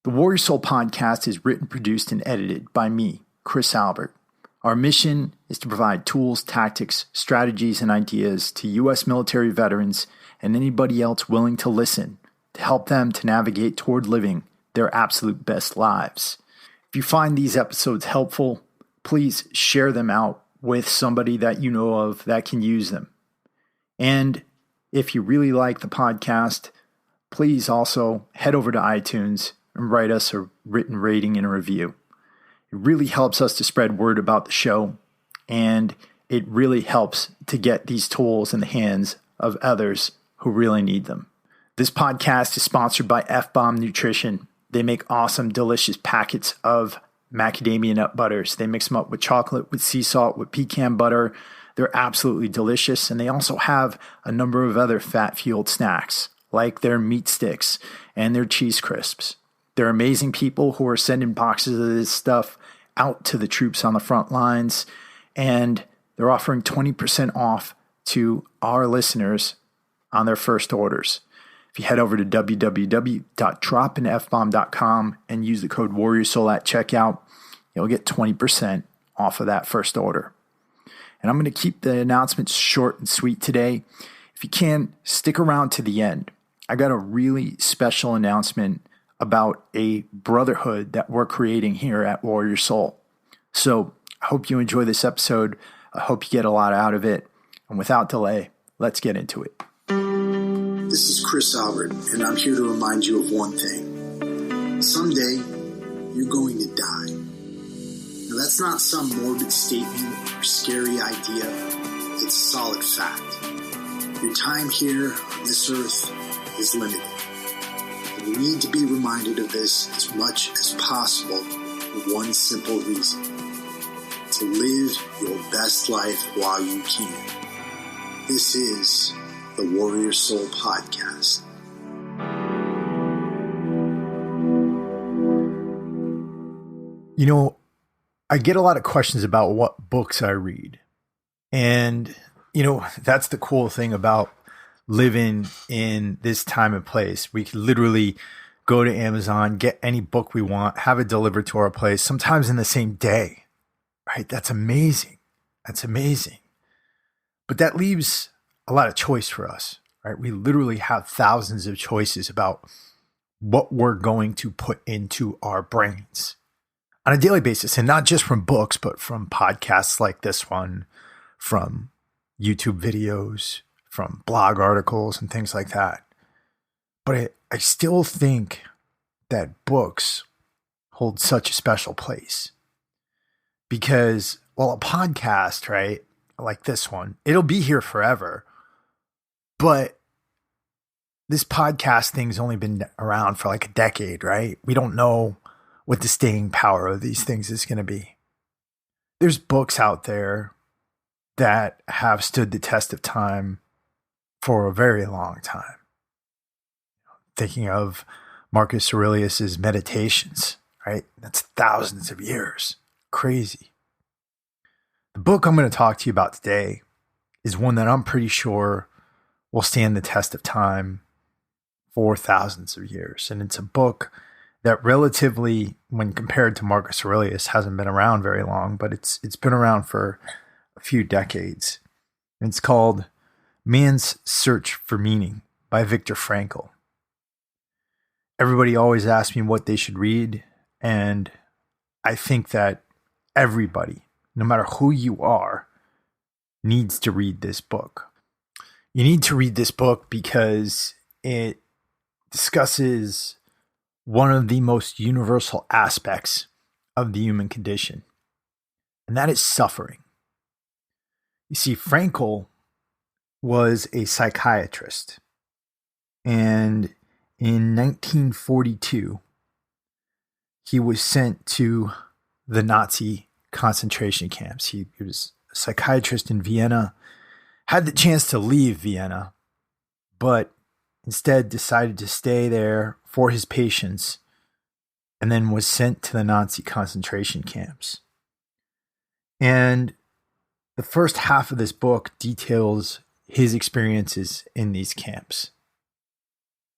The Warrior Soul podcast is written, produced, and edited by me, Chris Albert. Our mission is to provide tools, tactics, strategies, and ideas to U.S. military veterans and anybody else willing to listen to help them to navigate toward living their absolute best lives. If you find these episodes helpful, please share them out with somebody that you know of that can use them. And if you really like the podcast, please also head over to iTunes and write us a written rating and a review. It really helps us to spread word about the show, and it really helps to get these tools in the hands of others who really need them. This podcast is sponsored by F-Bomb Nutrition. They make awesome, delicious packets of macadamia nut butters. They mix them up with chocolate, with sea salt, with pecan butter. They're absolutely delicious, and they also have a number of other fat-fueled snacks, like their meat sticks and their cheese crisps. They're amazing people who are sending boxes of this stuff out to the troops on the front lines, and they're offering 20% off to our listeners on their first orders. If you head over to www.dropinfbomb.com and use the code WarriorSoul at checkout, you'll get 20% off of that first order. And I'm going to keep the announcements short and sweet today. If you can, stick around to the end. I got a really special announcement about a brotherhood that we're creating here at Warrior Soul. So I hope you enjoy this episode. I hope you get a lot out of it. And without delay, let's get into it. This is Chris Albert, and I'm here to remind you of one thing. Someday, you're going to die. Now, that's not some morbid statement or scary idea. It's a solid fact. Your time here on this earth is limited. And you need to be reminded of this as much as possible for one simple reason: to live your best life while you can. This is the Warrior Soul Podcast. You know, I get a lot of questions about what books I read. And, that's the cool thing about living in this time and place. We can literally go to Amazon, get any book we want, have it delivered to our place, sometimes in the same day, right? That's amazing. That's amazing. But that leaves a lot of choice for us, right? We literally have thousands of choices about what we're going to put into our brains on a daily basis, and not just from books, but from podcasts like this one, from YouTube videos, from blog articles and things like that. But I still think that books hold such a special place because, well, a podcast, right, like this one, it'll be here forever. But this podcast thing's only been around for like a decade, right? We don't know what the staying power of these things is going to be. There's books out there that have stood the test of time for a very long time. Thinking of Marcus Aurelius's Meditations, right? That's thousands of years. Crazy. The book I'm going to talk to you about today is one that I'm pretty sure will stand the test of time for thousands of years. And it's a book that relatively, when compared to Marcus Aurelius, hasn't been around very long, but it's been around for a few decades. And it's called Man's Search for Meaning by Viktor Frankl. Everybody always asks me what they should read, and I think that everybody, no matter who you are, needs to read this book. You need to read this book because it discusses one of the most universal aspects of the human condition, and that is suffering. You see, Frankl was a psychiatrist, and in 1942, he was sent to the Nazi concentration camps. He was a psychiatrist in Vienna, had the chance to leave Vienna, but instead decided to stay there for his patients, and then was sent to the Nazi concentration camps. And the first half of this book details his experiences in these camps,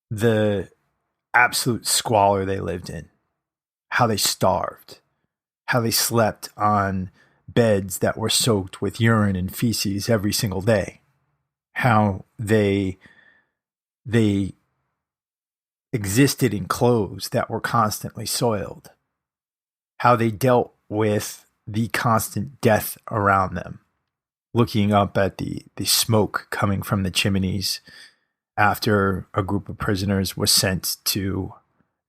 the absolute squalor they lived in, how they starved, how they slept on beds that were soaked with urine and feces every single day, how they existed in clothes that were constantly soiled, how they dealt with the constant death around them, looking up at the smoke coming from the chimneys after a group of prisoners was sent to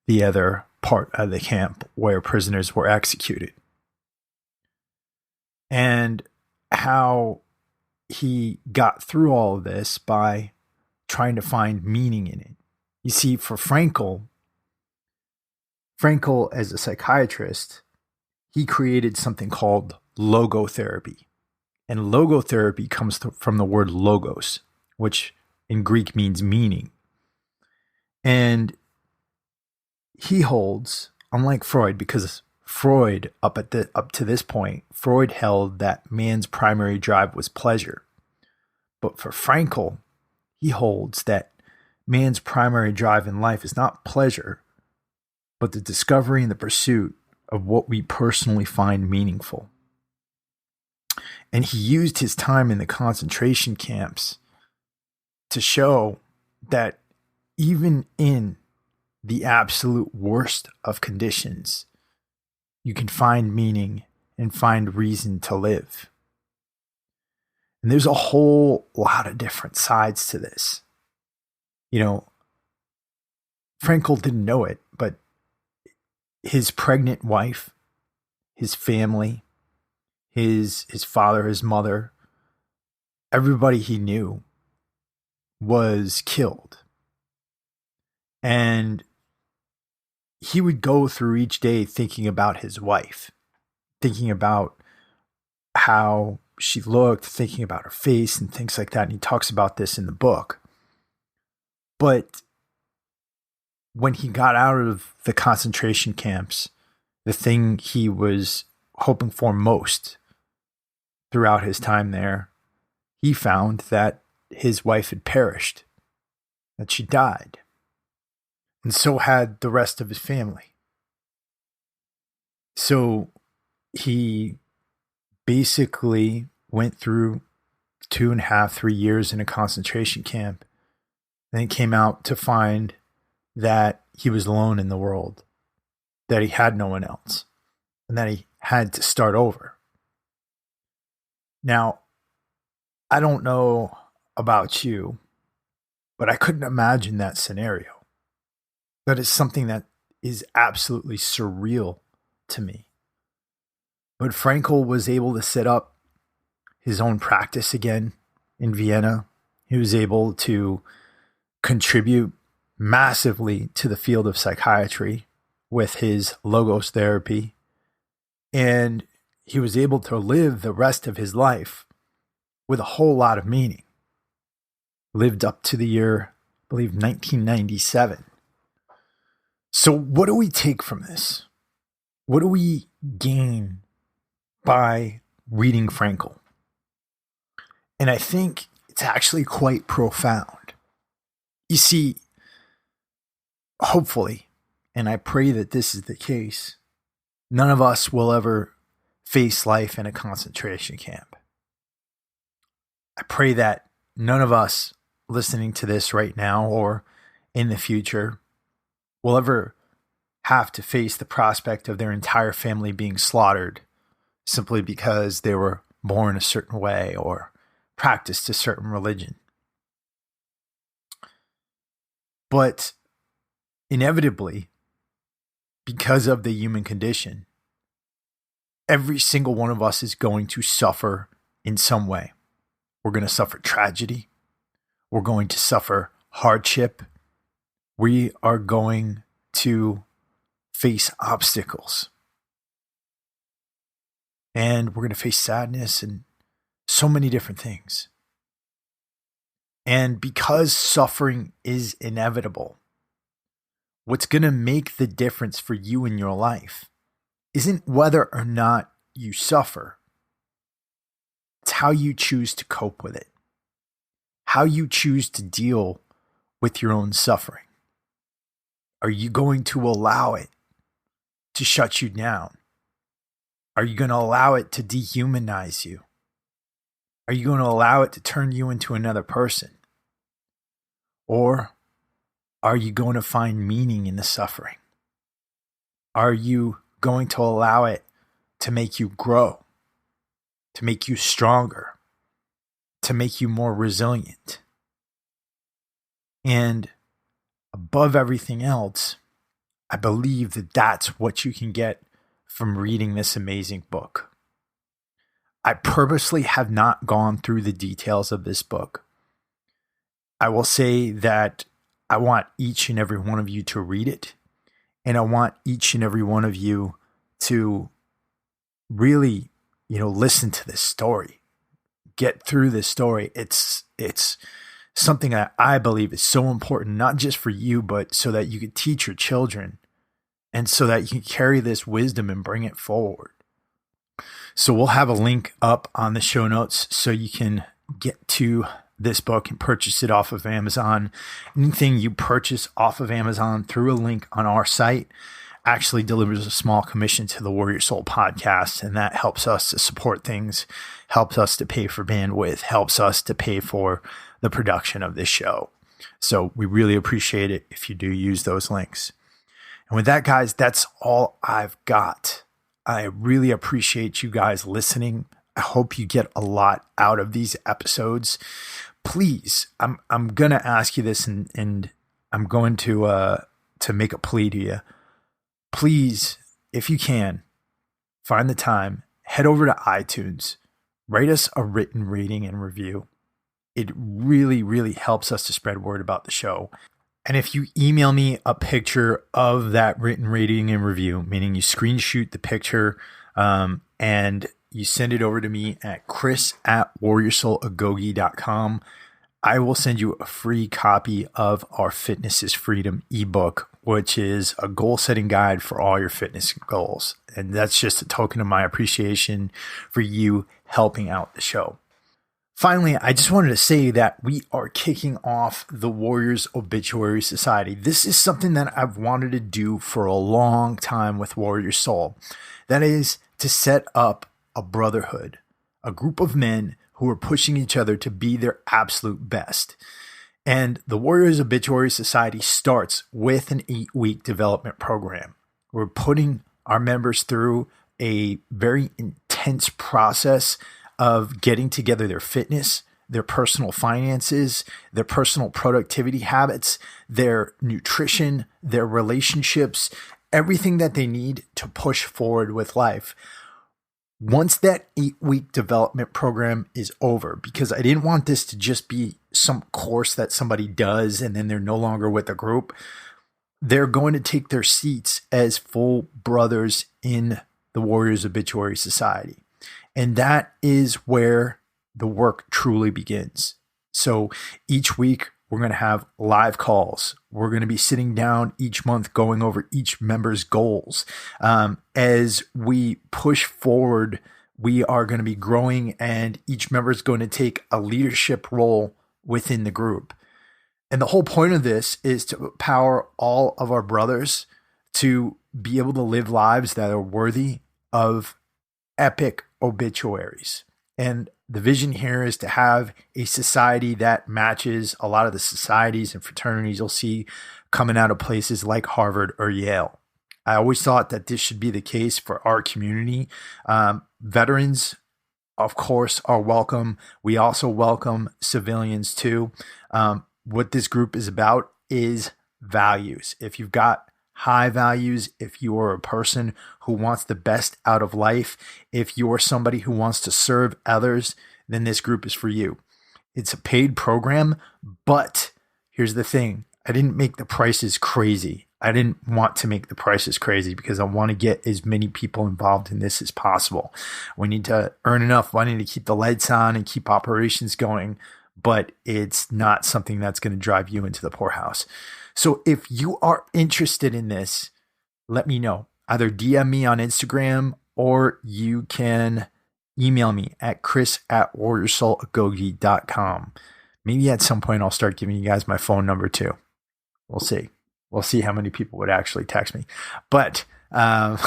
the other part of the camp where prisoners were executed. And how he got through all of this by trying to find meaning in it. You see, for Frankl as a psychiatrist, he created something called logotherapy. And logotherapy comes from the word logos, which in Greek means meaning. And he holds, unlike Freud, because Freud, up to this point, Freud held that man's primary drive was pleasure. But for Frankl, he holds that man's primary drive in life is not pleasure, but the discovery and the pursuit of what we personally find meaningful. And he used his time in the concentration camps to show that even in the absolute worst of conditions, you can find meaning and find reason to live. And there's a whole lot of different sides to this. You know, Frankl didn't know it, but his pregnant wife, his family, his father, his mother, everybody he knew was killed. And he would go through each day thinking about his wife, thinking about how she looked, thinking about her face and things like that. And he talks about this in the book. But when he got out of the concentration camps, the thing he was hoping for most throughout his time there, he found that his wife had perished, that she died. And so had the rest of his family. So he basically went through 2.5, 3 years in a concentration camp. And he came out to find that he was alone in the world, that he had no one else, and that he had to start over. Now, I don't know about you, but I couldn't imagine that scenario. That is something that is absolutely surreal to me. But Frankl was able to set up his own practice again in Vienna. He was able to contribute massively to the field of psychiatry with his logos therapy. And he was able to live the rest of his life with a whole lot of meaning. Lived up to the year, I believe, 1997. So what do we take from this? What do we gain by reading Frankl? And I think it's actually quite profound. You see, hopefully, and I pray that this is the case, none of us will ever face life in a concentration camp. I pray that none of us listening to this right now or in the future will ever have to face the prospect of their entire family being slaughtered simply because they were born a certain way or practiced a certain religion. But inevitably, because of the human condition, every single one of us is going to suffer in some way. We're going to suffer tragedy. We're going to suffer hardship. We are going to face obstacles. And we're going to face sadness and so many different things. And because suffering is inevitable, what's going to make the difference for you in your life isn't whether or not you suffer. It's how you choose to cope with it. How you choose to deal with your own suffering. Are you going to allow it to shut you down? Are you going to allow it to dehumanize you? Are you going to allow it to turn you into another person? Or are you going to find meaning in the suffering? Are you going to allow it to make you grow, to make you stronger, to make you more resilient? And above everything else, I believe that that's what you can get from reading this amazing book. I purposely have not gone through the details of this book. I will say that I want each and every one of you to read it. And I want each and every one of you to really, listen to this story, get through this story. It's something that I believe is so important, not just for you, but so that you can teach your children and so that you can carry this wisdom and bring it forward. So we'll have a link up on the show notes so you can get to this book and purchase it off of Amazon. Anything you purchase off of Amazon through a link on our site actually delivers a small commission to the Warrior Soul podcast. And that helps us to support things, helps us to pay for bandwidth, helps us to pay for the production of this show. So we really appreciate it if you do use those links. And with that, guys, that's all I've got. I really appreciate you guys listening. I hope you get a lot out of these episodes. Please, I'm going to ask you this, and I'm going to make a plea to you. Please, if you can, find the time, head over to iTunes, write us a written rating and review. It really, really helps us to spread word about the show. And if you email me a picture of that written rating and review, meaning you screenshot the picture and you send it over to me at chris@warriorsoulagogi.com, I will send you a free copy of our Fitness is Freedom ebook, which is a goal-setting guide for all your fitness goals. And that's just a token of my appreciation for you helping out the show. Finally, I just wanted to say that we are kicking off the Warriors Obituary Society. This is something that I've wanted to do for a long time with Warrior Soul. That is to set up a brotherhood, a group of men who are pushing each other to be their absolute best. And the Warriors Obituary Society starts with an 8-week development program. We're putting our members through a very intense process of getting together their fitness, their personal finances, their personal productivity habits, their nutrition, their relationships, everything that they need to push forward with life. Once that 8-week development program is over, because I didn't want this to just be some course that somebody does and then they're no longer with the group, they're going to take their seats as full brothers in the Warriors Obituary Society. And that is where the work truly begins. So each week, we're going to have live calls. We're going to be sitting down each month going over each member's goals. As we push forward, we are going to be growing, and each member is going to take a leadership role within the group. And the whole point of this is to empower all of our brothers to be able to live lives that are worthy of epic obituaries. And the vision here is to have a society that matches a lot of the societies and fraternities you'll see coming out of places like Harvard or Yale. I always thought that this should be the case for our community. Veterans, of course, are welcome. We also welcome civilians too. What this group is about is values. If you've got high values, if you are a person who wants the best out of life, if you're somebody who wants to serve others, then this group is for you. It's a paid program, but here's the thing. I didn't make the prices crazy. I didn't want to make the prices crazy because I want to get as many people involved in this as possible. We need to earn enough money to keep the lights on and keep operations going, but it's not something that's going to drive you into the poorhouse. So if you are interested in this, let me know. Either DM me on Instagram or you can email me at chris@warriorsoulagogi.com. Maybe at some point I'll start giving you guys my phone number too. We'll see. We'll see how many people would actually text me. But Um,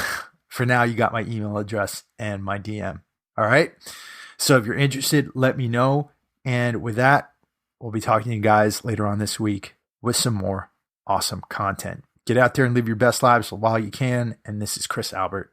for now, you got my email address and my DM. All right. So if you're interested, let me know. And with that, we'll be talking to you guys later on this week with some more awesome content. Get out there and live your best lives while you can. And this is Chris Albert.